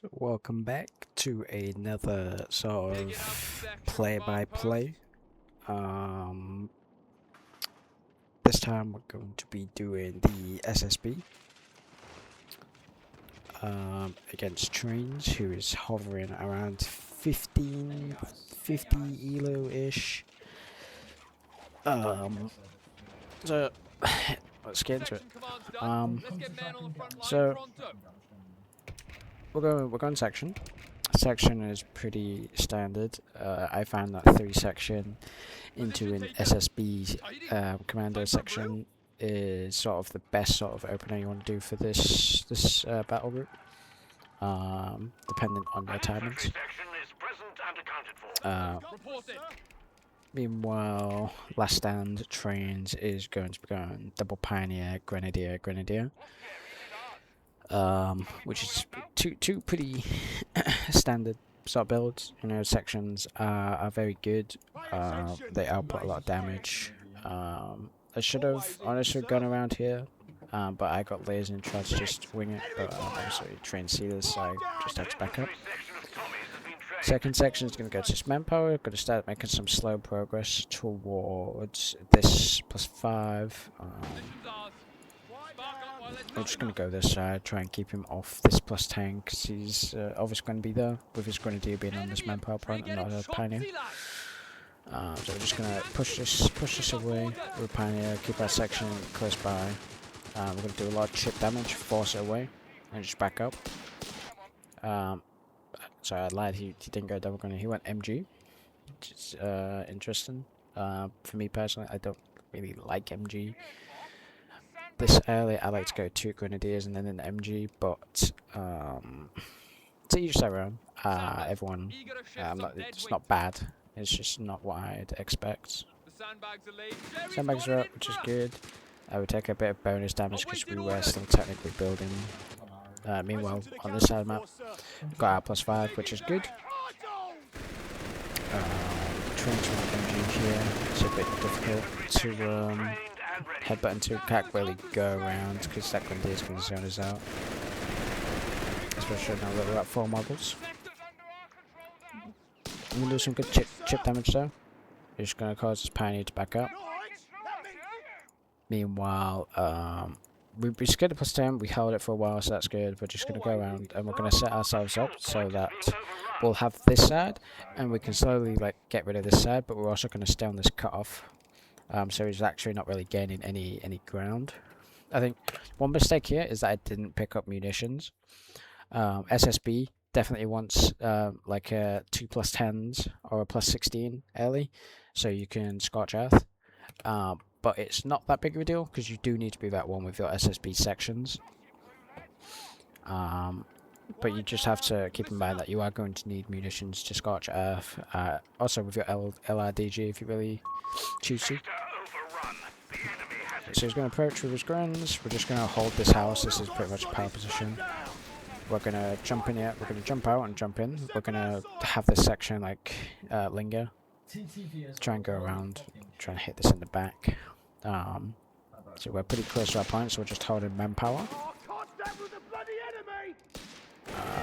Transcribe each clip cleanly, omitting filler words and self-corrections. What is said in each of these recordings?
So welcome back to another sort of play-by-play. This time we're going to be doing the SSB against Trains, who is hovering around 50 elo-ish. So let's get into it. So we're going section. Section is pretty standard. I found that 3-section into an SSB commando section is sort of the best sort of opener you want to do for this battle group, dependent on your timings. Meanwhile, Last Stand Trains is going to be going double Pioneer, Grenadier, which is two pretty standard sort of builds. You know, sections are very good. They output a lot of damage. I should have honestly gone around here, but I got lazy and tried to just wing it. But obviously, Train Sealers, so I just had to back up. Second section is going to go to manpower. Going to start making some slow progress towards this +5. I'm just going to go this side, try and keep him off this +10, because he's obviously going to be there, with his Grenadier being on this manpower point and not a Pioneer. So we're just going to push this away with Pioneer, keep our section close by. We're going to do a lot of chip damage, force it away, and just back up. Sorry, I lied, he didn't go double Grenadier, he went MG, which is interesting. For me personally, I don't really like MG. This early, I like to go 2 Grenadiers and then an MG, but to each their own. Everyone, it's not bad. It's just not what I'd expect. Sandbags are up, which is good. I would take a bit of bonus damage because we were still technically building. Meanwhile, on this side of the map, we've got our +5, which is good. Trains from MG here. It's a bit difficult to headbutt into, can't really go around because that Grenadier is going to zone us out. Especially now that we're at 4 models. I'm going to do some good chip damage though. It's going to cause this Pioneer to back up. Meanwhile, we scared the +10, we held it for a while, so that's good. We're just going to go around and we're going to set ourselves up so that we'll have this side and we can slowly like get rid of this side, but we're also going to stay on this cutoff. So he's actually not really gaining any ground. I think one mistake here is that I didn't pick up munitions. SSB definitely wants like a 2 +10s or a +16 early, so you can Scorch Earth. But it's not that big of a deal because you do need to be that one with your SSB sections. But you just have to keep in mind that you are going to need munitions to Scorch Earth. Also with your LRDG if you really choose to. So he's going to approach with his Grens. We're just going to hold this house. This is pretty much a power position. We're going to jump in here. We're going to jump out and jump in. We're going to have this section like linger. Try and go around. Try and hit this in the back. So we're pretty close to our point, so we're just holding manpower.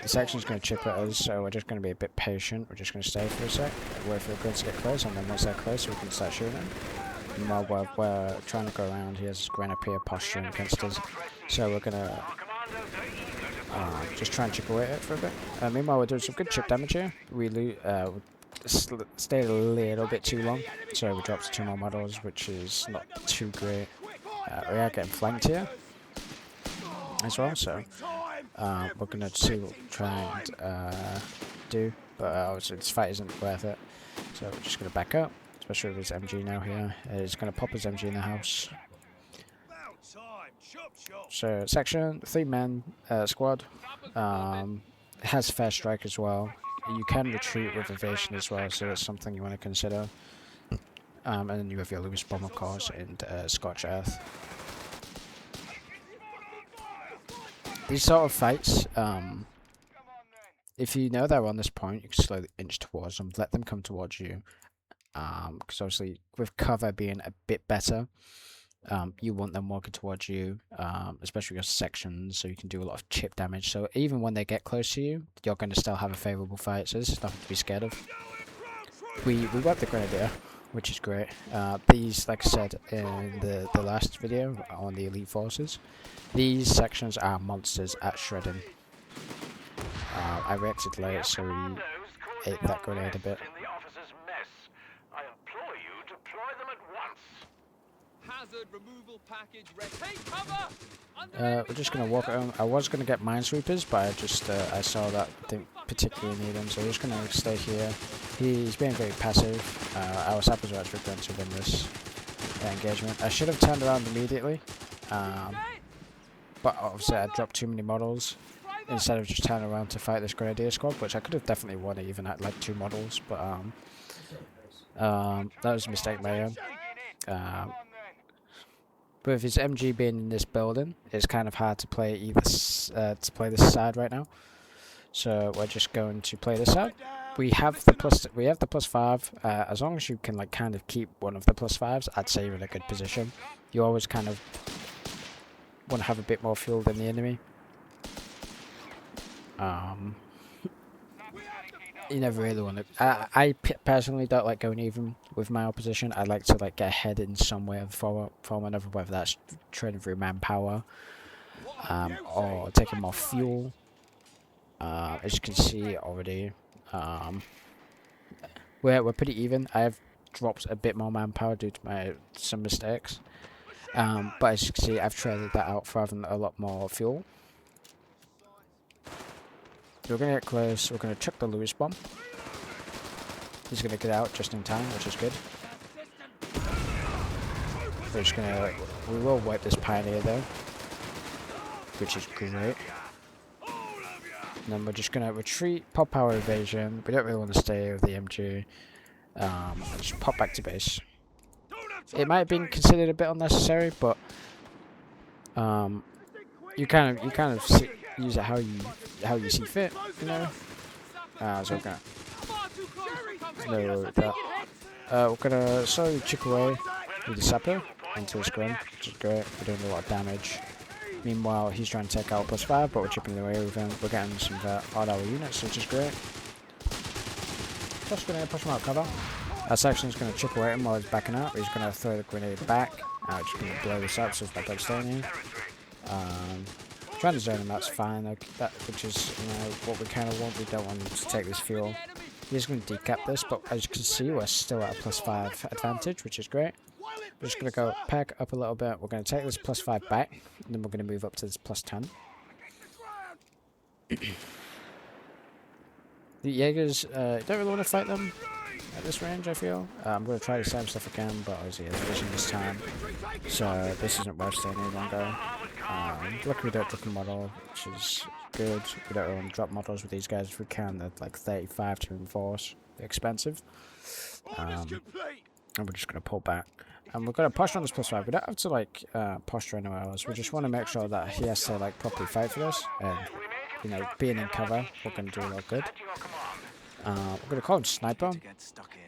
The section's going to chip at us, so we're just going to be a bit patient. We're just going to stay for a sec, wait for the Grens to get close, and then once they're close, we can start shooting. And while we're trying to go around, he has Grenadier posturing against us, so we're going to just try and chip away at it for a bit. Meanwhile, we're doing some good chip damage here. We stayed a little bit too long, so we dropped 2 more models, which is not too great. We are getting flanked here as well, so we're going to see what we try and do, but obviously this fight isn't worth it, so we're just going to back up, especially with his MG now here. He's going to pop his MG in the house. So section, 3-man squad, has fair strike as well. You can retreat with evasion as well, so that's something you want to consider. And then you have your Lewis bomb of course and Scorch Earth. These sort of fights, if you know they're on this point, you can slowly inch towards them, let them come towards you. Because obviously with cover being a bit better, you want them walking towards you, especially your sections, so you can do a lot of chip damage. So even when they get close to you, you're going to still have a favourable fight, so this is nothing to be scared of. We wiped the Grenadier, which is great. These, like I said in the last video on the Elite Forces, these sections are monsters at shredding. I reacted late, so we ate that grenade a bit. We're just gonna walk around. I was gonna get minesweepers, but I saw that I didn't particularly need them, so we're just gonna stay here. He's being very passive. Our sappers are actually going to win this engagement. I should have turned around immediately, but obviously I dropped too many models instead of just turning around to fight this Grenadier squad, which I could have definitely won even at like 2 models, but that was a mistake by him. But with his MG being in this building, it's kind of hard to play this side right now. So we're just going to play this side. We have the +5. As long as you can like kind of keep one of the +5s, I'd say you're in a good position. You always kind of want to have a bit more fuel than the enemy. You never really want to. I personally don't like going even with my opposition. I like to like get ahead in some way or form another, whether that's trading through manpower, or taking more fuel. As you can see already, we're pretty even. I have dropped a bit more manpower due to some mistakes, but as you can see, I've traded that out for having a lot more fuel. We're going to get close, we're going to chuck the Lewis bomb. He's going to get out just in time, which is good. We're just going to... We will wipe this Pioneer though, which is great. And then we're just going to retreat, pop power evasion. We don't really want to stay with the MG. Just pop back to base. It might have been considered a bit unnecessary, but you kind of see, use it how you see fit, you know. So we're gonna that. We're gonna slowly chip away with the sapper into his grim, which is great. We're doing a lot of damage. Meanwhile, he's trying to take out +5, but we're chipping away with him. We're getting some odd hour units, which is great. Just gonna push him out of cover. Our section's gonna chip away at him while he's backing out. He's gonna throw the grenade back. Which is gonna blow this up, so it's not devastating. Trying to zone him out's fine, which is what we kind of want. We don't want him to take this fuel. He's going to decap this, but as you can see, we're still at a +5 advantage, which is great. We're just going to go pack up a little bit. We're going to take this +5 back, and then we're going to move up to this +10. The Jaegers, don't really want to fight them at this range, I feel. I'm going to try the same stuff again, but obviously there's vision this time, so this isn't worth staying any longer. Luckily we don't drop a model, which is good. We don't really want to drop models with these guys if we can. They're like 35 to reinforce. They're expensive. And we're just going to pull back. And we're going to posture on this +5. We don't have to like posture anywhere else. We just want to make sure that he has to like properly fight for us. And you know, being in cover, we're going to do a lot good. We're going to call him Sniper.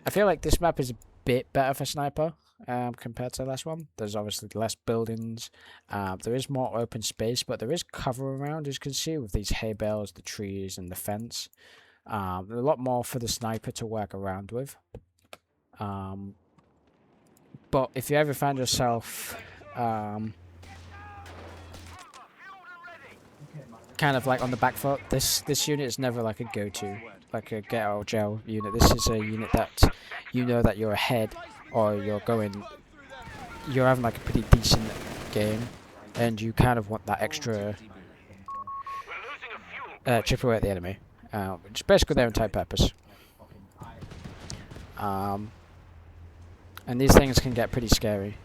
I feel like this map is a bit better for Sniper compared to the last one. There's obviously less buildings. There is more open space, but there is cover around, as you can see, with these hay bales, the trees, and the fence. A lot more for the Sniper to work around with. But if you ever find yourself kind of like on the back foot, this unit is never like a go-to, like a get out of jail unit. This is a unit that you know that you're ahead, or you're having like a pretty decent game, and you kind of want that extra chip away at the enemy, which is basically their entire purpose. And these things can get pretty scary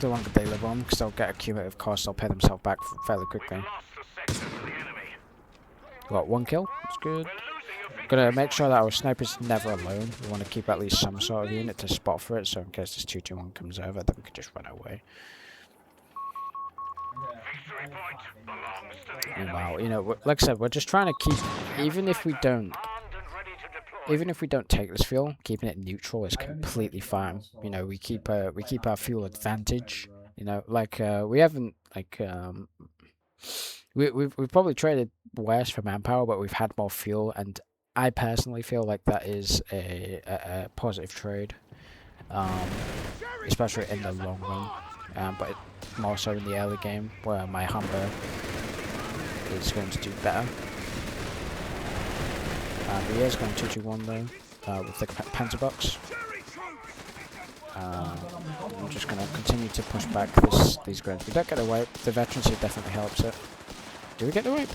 the longer they live on, because they'll get a cumulative cost. They'll pay themselves back fairly quickly. Got 1 kill, that's good. Gonna make sure that our sniper's never alone. We want to keep at least some sort of unit to spot for it, so in case this 2-2-1 comes over, then we can just run away. Meanwhile, you know, like I said, we're just trying to keep, even if we don't even if we don't take this fuel, keeping it neutral is completely fine. You know, we keep our fuel advantage. You know, like we haven't like we've probably traded worse for manpower, but we've had more fuel, and I personally feel like that is a positive trade, especially in the long run. But more so in the early game, where my Humber is going to do better. He is going 2-2-1 though, with the Panzer box. I'm just going to continue to push back these grunts. We don't get a wipe. The veterancy definitely helps it. Do we get the wipe?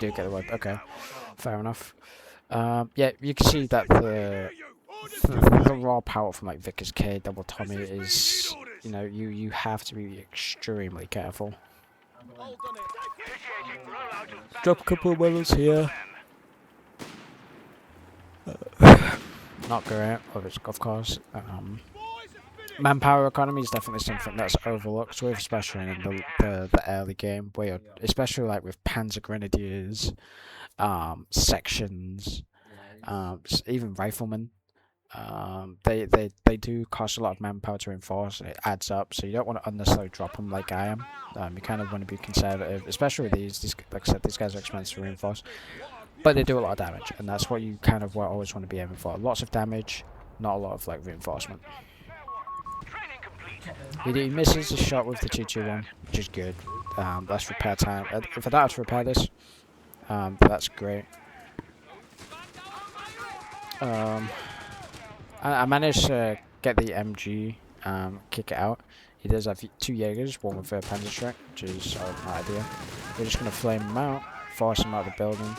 Do get the wipe. Okay, fair enough. Yeah, you can see that the raw power from like Vickers K, Double Tommy is, you know, you have to be extremely careful. Drop a couple of medals here. Not great, of course. Manpower economy is definitely something that's overlooked with, especially in the early game, where especially like with Panzer Grenadiers, sections, even riflemen. They do cost a lot of manpower to reinforce. It adds up, so you don't want to unnecessarily drop them like I am. You kind of want to be conservative, especially with these. Like I said, these guys are expensive to reinforce, but they do a lot of damage, and that's what you kind of always want to be aiming for. Lots of damage, not a lot of like reinforcement. He misses a shot with the 2-2-1, which is good. That's repair time. If I don't have to repair this, that's great. I managed to get the MG, kick it out. He does have 2 Jaegers, one with a Panzer Strike, which is an idea. We're just going to flame him out, force him out of the building.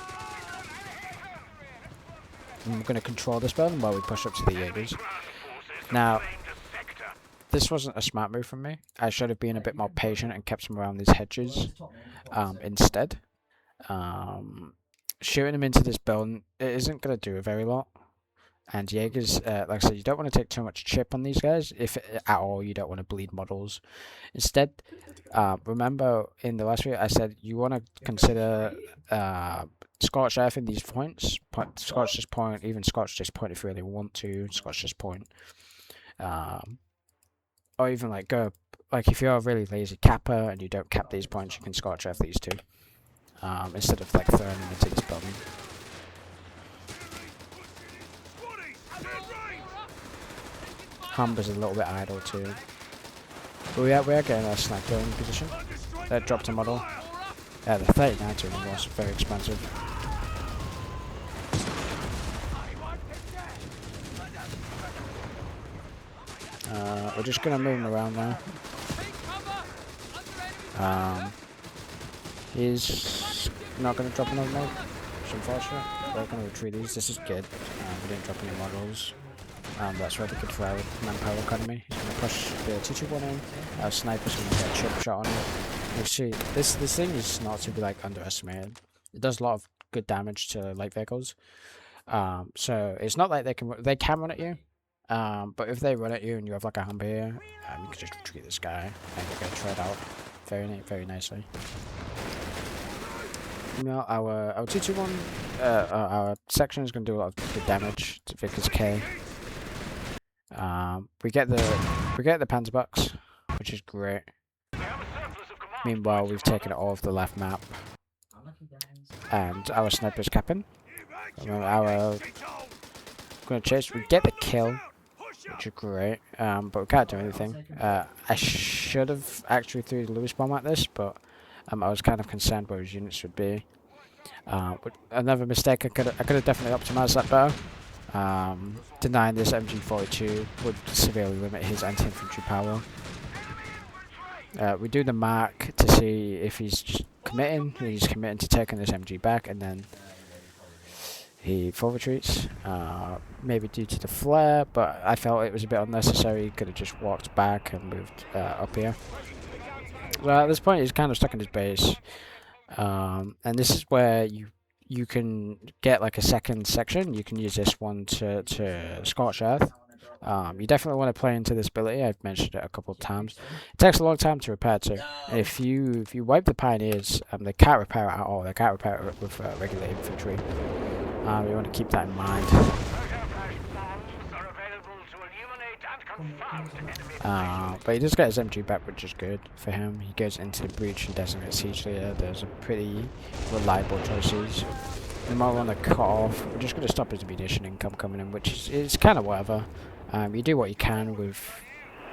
And we're going to control this building while we push up to the Jaegers. Now, this wasn't a smart move from me. I should have been a bit more patient and kept him around these hedges instead. Shooting him into this building, it isn't going to do a very lot. And Jaegers, like I said, you don't want to take too much chip on these guys. If at all, you don't want to bleed models. Instead, remember in the last video I said you want to consider Scorched Earth in these points. Scorched This Point, even Scorched This Point if you really want to. Scorched This Point. Or even like go, like if you're a really lazy capper and you don't cap these points, you can Scorched Earth these two. Instead of like throwing them into this building. Humber's a little bit idle too. But we are getting a sniper in position. That dropped a model. The 39 to him was very expensive. We're just gonna move him around now. He's not gonna drop another mod. It's unfortunate. We're gonna retreat these. This is good. We didn't drop any models. That's really good for our manpower economy. He's going to push the 2-2-1 in. Our sniper's going to get a chip shot on him. Actually, this thing is not to be like underestimated. It does a lot of good damage to light vehicles. So it's not like they can run at you. But if they run at you and you have like a Humber here, you can just retreat this guy and you're going to tread out very nicely. You know, our 2-2-1, our section is going to do a lot of good damage to Vickers K. We get the Panzer box, which is great. Meanwhile, we've taken it off the left map, and our sniper's capping. Our gonna chase. We get the kill, which is great. But we can't do anything. I should have actually threw the Lewis bomb at this, but I was kind of concerned where his units would be. Another mistake. I could have definitely optimized that better. Denying this MG42 would severely limit his anti-infantry power. We do the mark to see if he's committing. He's committing to taking this MG back, and then he full retreats. Maybe due to the flare, but I felt it was a bit unnecessary. He could have just walked back and moved up here. Well, at this point, he's kind of stuck in his base, and this is where you can get like a second section. You can use this one to Scorched Earth. You definitely want to play into this ability. I've mentioned it a couple of times. It takes a long time to repair too. If you wipe the Pioneers, they can't repair it at all. They can't repair it with regular infantry. You want to keep that in mind. But he does get his MG back, which is good for him. He goes into the breach and designates siege leader. Those are pretty reliable choices. We might want to cut off. We're just going to stop his munition income coming in, which is kind of whatever. You do what you can with,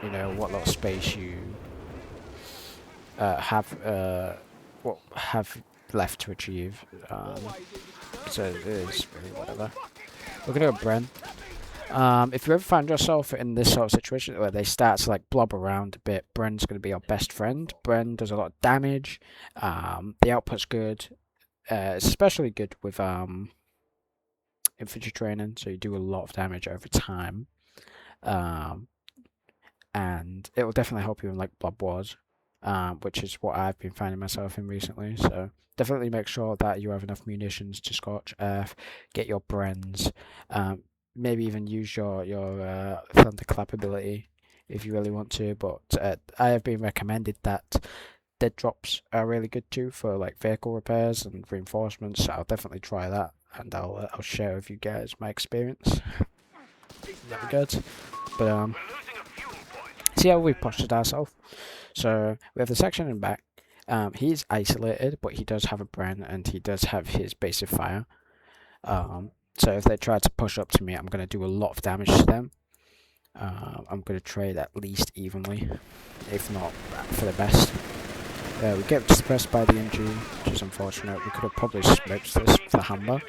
you know, what little space you have left to achieve. So it is really whatever. We're going to go Bren. If you ever find yourself in this sort of situation where they start to like blob around a bit, Bren's going to be your best friend. Bren does a lot of damage. The output's good. It's especially good with infantry training, so you do a lot of damage over time. And it will definitely help you in like blob wars, which is what I've been finding myself in recently. So definitely make sure that you have enough munitions to scorch earth, get your Brens, maybe even use your thunderclap ability if you really want to. But I have been recommended that dead drops are really good too for like vehicle repairs and reinforcements. So I'll definitely try that, and I'll share with you guys my experience. That'd be good. But see how we postured ourselves. So we have the section in back. He's isolated, but he does have a Bren and he does have his base of fire. So if they try to push up to me, I'm going to do a lot of damage to them. I'm going to trade at least evenly, if not for the best. We get suppressed by the MG, which is unfortunate. We could have probably smoked this for Humber.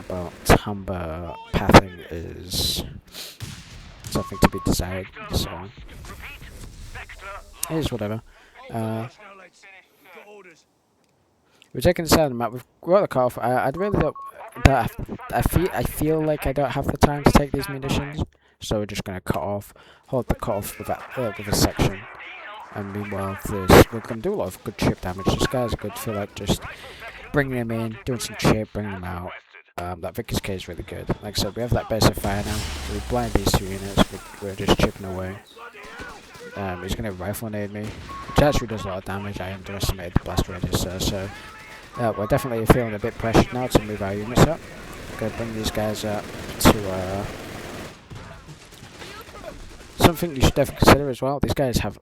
But Humber pathing is something to be desired, so it is whatever. We're taking the side of the map. We've got the cutoff. I'd really don't. I feel like I don't have the time to take these munitions, so we're just gonna cut off. Hold the cutoff with a section. And meanwhile, we're going to do a lot of good chip damage. This guy's good for like just bringing him in, doing some chip, bringing him out. That Vickers K is really good. Like I said, we have that base of fire now. So we blind these two units. We're just chipping away. He's going to rifle nade me, which actually does a lot of damage. I underestimated the blast register. So we're definitely feeling a bit pressured now to move our units up. We're going to bring these guys up to something you should definitely consider as well. These guys have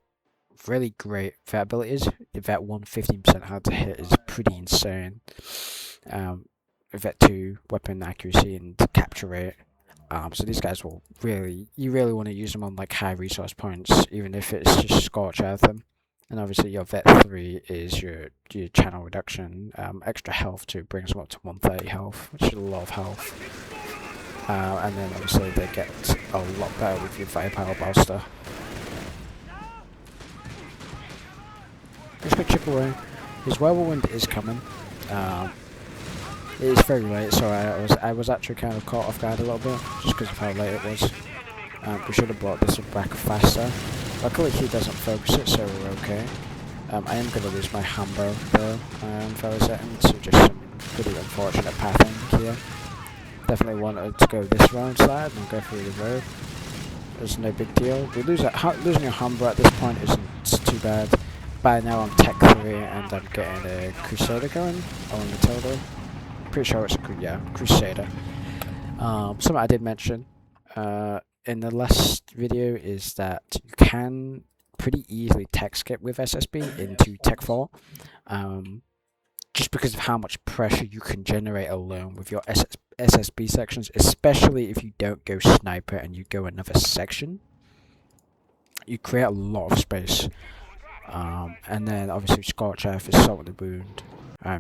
really great vet abilities. The vet 1 15% hard to hit is pretty insane. Vet 2 weapon accuracy and capture rate. So these guys will you really want to use them on like high resource points, even if it's just scorch earth them. And obviously your vet 3 is your channel reduction, extra health too, brings them up to 130 health, which is a lot of health. And then obviously they get a lot better with your firepower bolster. Just gonna chip away. His whirlwind is coming. It is very late, so I was actually kind of caught off guard a little bit, just because of how late it was. We should have brought this back faster. Luckily he doesn't focus it, so we're okay. I am going to lose my Hambo though, fairly certain, so just some pretty unfortunate pathing here. Definitely wanted to go this round side and go through the road. It's no big deal. Losing your Hambo at this point isn't too bad. By now I'm Tech 3 and I'm getting a Crusader going on Matilda. Pretty sure it's a Crusader. Something I did mention in the last video is that you can pretty easily tech skip with SSB into Tech 4. Just because of how much pressure you can generate alone with your SSB sections, especially if you don't go sniper and you go another section. You create a lot of space. And then obviously Scorch Earth is Salt in the Wound.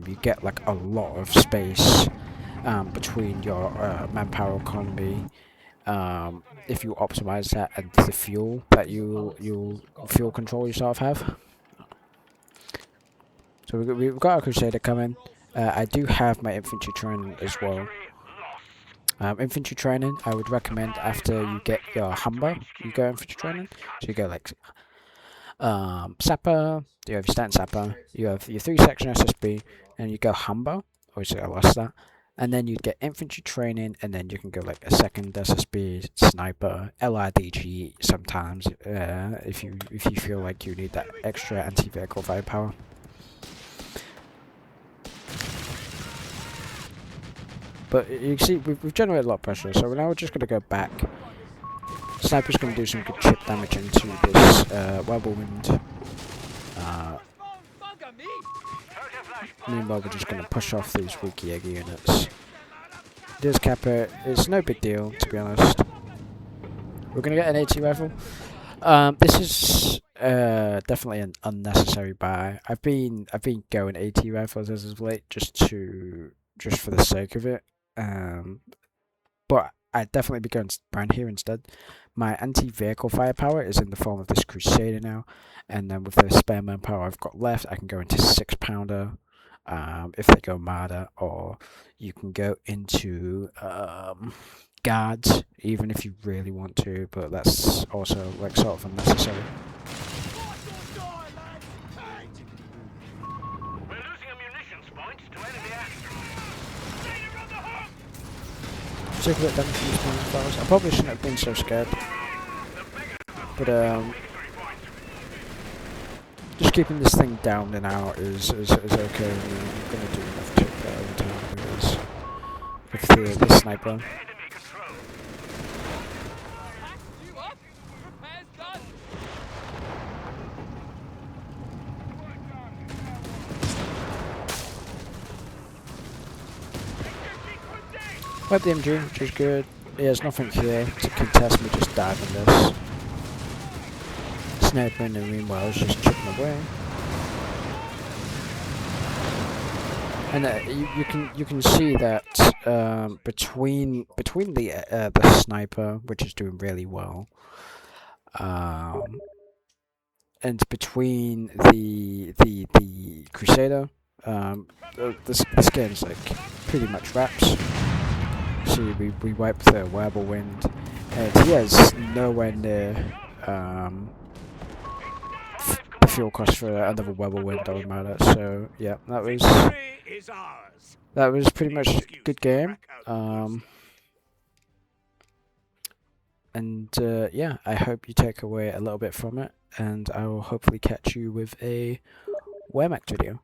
You get like a lot of space between your manpower economy. If you optimize that and the fuel that you fuel control you sort of have. So we've got a Crusader coming. I do have my infantry training as well. Infantry training, I would recommend after you get your Humber, you go infantry training. So you go like Sapper, you have your stand Sapper, you have your 3-section SSB, and you go Humber. Obviously I lost that. And then you'd get infantry training, and then you can go like a 2nd SSB, sniper, LRDG sometimes, if you feel like you need that extra anti-vehicle firepower. But you can see we've generated a lot of pressure, so now we're just going to go back. Sniper's going to do some good chip damage into this whirlwind. Meanwhile, we're just going to push off these weak Jaeger units. Does cap it. It's no big deal, to be honest. We're going to get an AT rifle. This is definitely an unnecessary buy. I've been going AT rifles as of late just for the sake of it. But I'd definitely be going brand here instead. My anti-vehicle firepower is in the form of this Crusader now, and then with the spare manpower I've got left, I can go into 6-pounder if they go Marder, or you can go into guards even if you really want to, but that's also like sort of unnecessary. Take a bit damage from these points files. I probably shouldn't have been so scared, but just keeping this thing down and out is okay. I'm going to do enough to that over time with the sniper. Wipe the MG, which is good. Yeah, there's nothing here to contest me just diving this. Sniper in the meanwhile is just chipping away. And you can see that between the sniper, which is doing really well, and between the Crusader, this game's like pretty much wraps. See, we wiped the whirlwind, and yeah, it's nowhere near the fuel cost for another whirlwind or Marder. So yeah, that was pretty much a good game. And yeah, I hope you take away a little bit from it, and I will hopefully catch you with a Wehrmacht video.